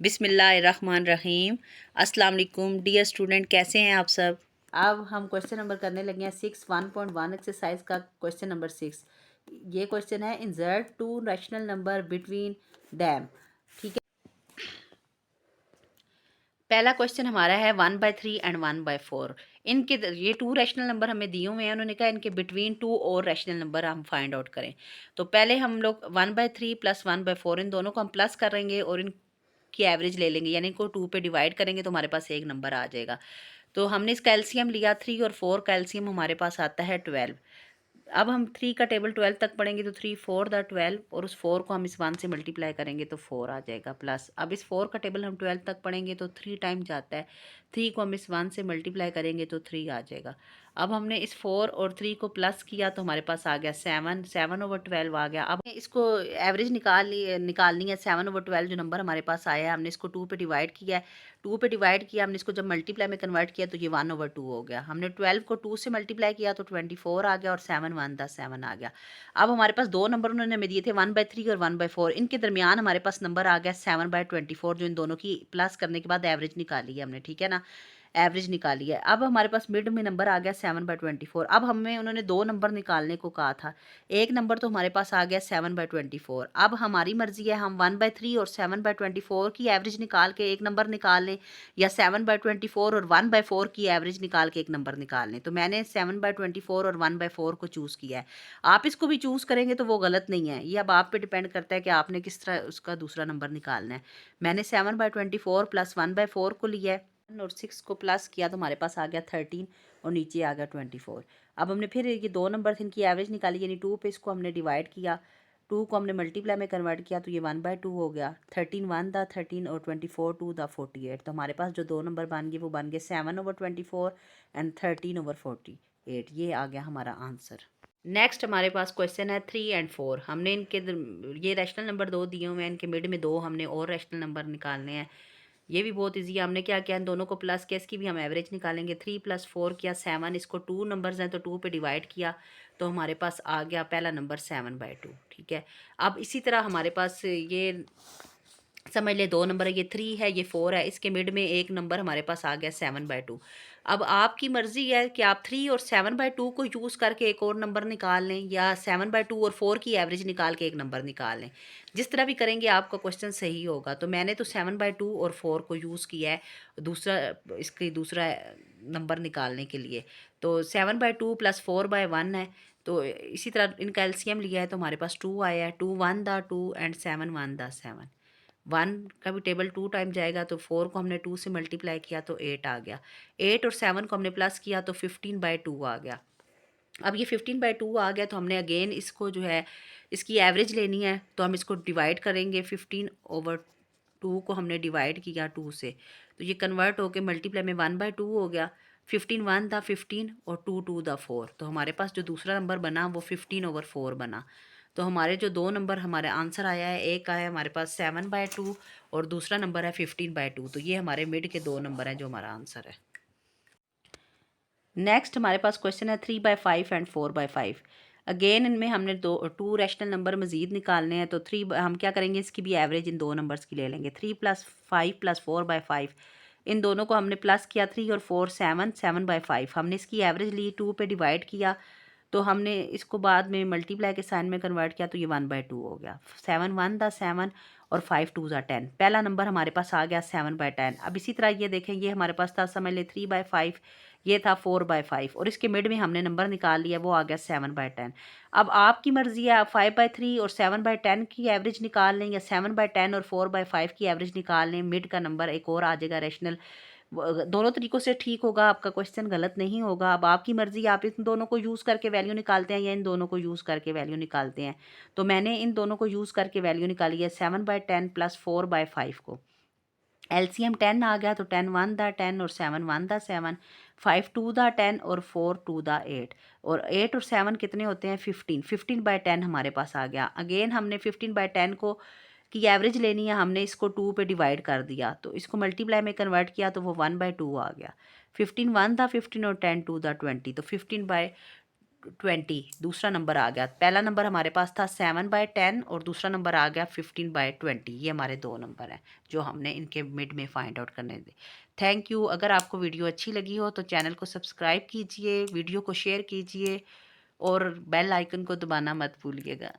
बिस्मिल्लाहिर्रहमानिर्रहीम। अस्सलाम वालेकुम डियर स्टूडेंट, कैसे हैं आप सब। अब हम क्वेश्चन नंबर करने लगे हैं 6 1.1 एक्सरसाइज का क्वेश्चन नंबर 6। ये क्वेश्चन है insert to rational number between dam. ठीक है, पहला क्वेश्चन हमारा है 1/3 एंड 1/4। इनके ये टू रैशनल नंबर हमें दिए हुए हैं, उन्होंने कहा इनके बिटवीन टू और रैशनल नंबर हम फाइंड आउट करें। तो पहले हम लोग 1/3 प्लस 1/4 इन दोनों को हम प्लस करेंगे और इनकी एवरेज ले लेंगे, यानी इनको 2 पे डिवाइड करेंगे तो हमारे पास एक नंबर आ जाएगा। तो हमने इसका एलसीएम लिया 3 और 4 का एलसीएम हमारे पास आता है 12। अब हम 3 का टेबल 12 तक पढ़ेंगे तो 3 4 द 12 और उस 4 को हम इस 1 से मल्टीप्लाई करेंगे तो 4 आ जाएगा प्लस। अब इस 4 का टेबल हम 12 तक पढ़ेंगे तो 3 टाइम जाता है, 3 को हम इस 1 से मल्टीप्लाई करेंगे तो 3 आ जाएगा। अब हमने इस 4 और 3 को प्लस किया तो हमारे पास आ गया 7, 7/12 आ गया। अब इसको एवरेज निकालनी है 7/12 जो नंबर हमारे पास आया है, हमने इसको 2 पे डिवाइड किया है। 2 पे डिवाइड किया हमने, इसको जब मल्टीप्लाई में कन्वर्ट किया तो ये 1/2 हो गया। हमने 12 को 2 से मल्टीप्लाई किया तो 24 आ गया और 7 1 10 7 आ गया। अब हमारे पास दो नंबर उन्होंने हमें दिए थे 1/3 और 1/4, इनके दरमियान हमारे पास नंबर आ गया 7/24, जो इन दोनों की प्लस करने के बाद एवरेज निकाली है हमने। ठीक है ना, एवरेज निकाली है। अब हमारे पास मिड में नंबर आ गया 7/24। अब हमें उन्होंने दो नंबर निकालने को कहा था, एक नंबर तो हमारे पास आ गया 7/24। अब हमारी मर्जी है हम 1/3 और 7/24 की एवरेज निकाल के एक नंबर निकाल लें, या 7/24 और 1/4 की एवरेज निकाल के एक नंबर निकाल लें। तो मैंने 7/24 और 1/4 को चूज़ किया है। आप इसको भी चूज़ करेंगे तो वो गलत नहीं है, ये अब आप पे डिपेंड करता है कि आपने किस तरह उसका दूसरा नंबर निकालना है। मैंने 7/24 प्लस 1/4 को लिया है और 6 को प्लस किया तो हमारे पास आ गया 13 और नीचे आ गया 24। अब हमने फिर ये दो नंबर थे इनकी एवरेज निकाली, यानी 2 पे इसको हमने डिवाइड किया, 2 को हमने मल्टीप्लाई में कन्वर्ट किया तो ये 1/2 हो गया। 13 1 द 13 और 24 2 द 48। तो हमारे पास जो दो नंबर बन गए वो बन गए 7/24 एंड 13/48। ये आ गया हमारा आंसर। नेक्स्ट हमारे पास क्वेश्चन है 3 एंड 4। हमने ये रैशनल नंबर दो दिए हुए हैं, इनके मिड में दो हमने और रैशनल नंबर निकालने हैं। ये भी बहुत इजी है। हमने क्या किया, इन दोनों को प्लस किया, इसकी भी हम एवरेज निकालेंगे। 3 + 4 किया 7, इसको 2 नंबर्स हैं तो 2 पे डिवाइड किया तो हमारे पास आ गया पहला नंबर 7/2। ठीक है, अब इसी तरह हमारे पास ये समझ ले दो नंबर है, ये 3 है ये 4 है, इसके मिड में एक नंबर हमारे पास आ गया 7/2। अब आपकी मर्ज़ी है कि आप 3 और 7/2 को यूज़ करके एक और नंबर निकाल लें, या 7/2 और 4 की एवरेज निकाल के एक नंबर निकाल लें। जिस तरह भी करेंगे आपका क्वेश्चन सही होगा। तो मैंने तो 7/2 और 4 को यूज़ किया है दूसरा नंबर निकालने के लिए। तो 7/2 + 4/1 है, तो इसी तरह इनका एलसीएम लिया है तो हमारे पास 2 आया है। 2 1 द 2 एंड 7 1 द 7। 1 का भी टेबल 2 टाइम जाएगा तो 4 को हमने 2 से मल्टीप्लाई किया तो 8 आ गया। 8 और 7 को हमने प्लस किया तो 15/2 आ गया। अब ये 15/2 आ गया तो हमने अगेन इसको जो है इसकी एवरेज लेनी है, तो हम इसको डिवाइड करेंगे। 15/2 को हमने डिवाइड किया 2 से, तो ये कन्वर्ट होके मल्टीप्लाई में 1/2 हो गया। 15 1 था 15 और 2 2 था 4, तो हमारे पास जो दूसरा नंबर बना वो 15/4 बना। तो हमारे जो दो नंबर हमारे आंसर आया है, एक आया हमारे पास 7/2 और दूसरा नंबर है 15/2। तो ये हमारे मिड के दो नंबर हैं जो हमारा आंसर है। नेक्स्ट हमारे पास क्वेश्चन है 3/5 एंड 4/5। अगेन इनमें हमने टू रैशनल नंबर मज़ीद निकालने हैं, तो 3 हम क्या करेंगे, इसकी भी एवरेज इन दो नंबर्स की ले लेंगे। 3 + 5 + 4/5, इन दोनों को हमने प्लस किया। 3 और 4 7, 7/5 हमने इसकी एवरेज ली, 2 पे डिवाइड किया तो हमने इसको बाद में मल्टीप्लाई के साइन में कन्वर्ट किया तो ये 1/2 हो गया। 7 1 द 7 और 5 2 ज़ा 10। पहला नंबर हमारे पास आ गया 7/10। अब इसी तरह ये देखें, ये हमारे पास था, समझ ले 3/5, ये था 4/5 और इसके मिड में हमने नंबर निकाल लिया, वो आ गया 7/10। अब आपकी मर्ज़ी है, आप 5/3 और 7/10 की एवरेज निकाल लें, या 7/10 और 4/5 की एवरेज निकाल लें। मिड का नंबर एक और आ जाएगा रैशनल। दोनों तरीक़ों से ठीक होगा, आपका क्वेश्चन गलत नहीं होगा। अब आपकी मर्ज़ी, आप इन दोनों को यूज़ करके वैल्यू निकालते हैं या इन दोनों को यूज़ करके वैल्यू निकालते हैं। तो मैंने इन दोनों को यूज़ करके वैल्यू निकाली है। 7/10 + 4/5 को एलसीएम 10 आ गया तो 10 1 द 10 और 7 1 द 7, 5 2 द 10 और 4 2 द 8, और 8 और 7 कितने होते हैं 15। 15/10 हमारे पास आ गया। अगेन हमने 15/10 को की एवरेज लेनी है, हमने इसको 2 पे डिवाइड कर दिया तो इसको मल्टीप्लाई में कन्वर्ट किया तो वो 1/2 आ गया। 15 1 था 15 और 10 2 था 20, तो 15/2 20 दूसरा नंबर आ गया। पहला नंबर हमारे पास था 7/10 और दूसरा नंबर आ गया 15/20। ये हमारे दो नंबर हैं जो हमने इनके मिड में फाइंड आउट करने थे। Thank you. अगर आपको वीडियो अच्छी लगी हो तो चैनल को सब्सक्राइब कीजिए, वीडियो को शेयर कीजिए और बेल आइकन को दबाना मत भूलिएगा।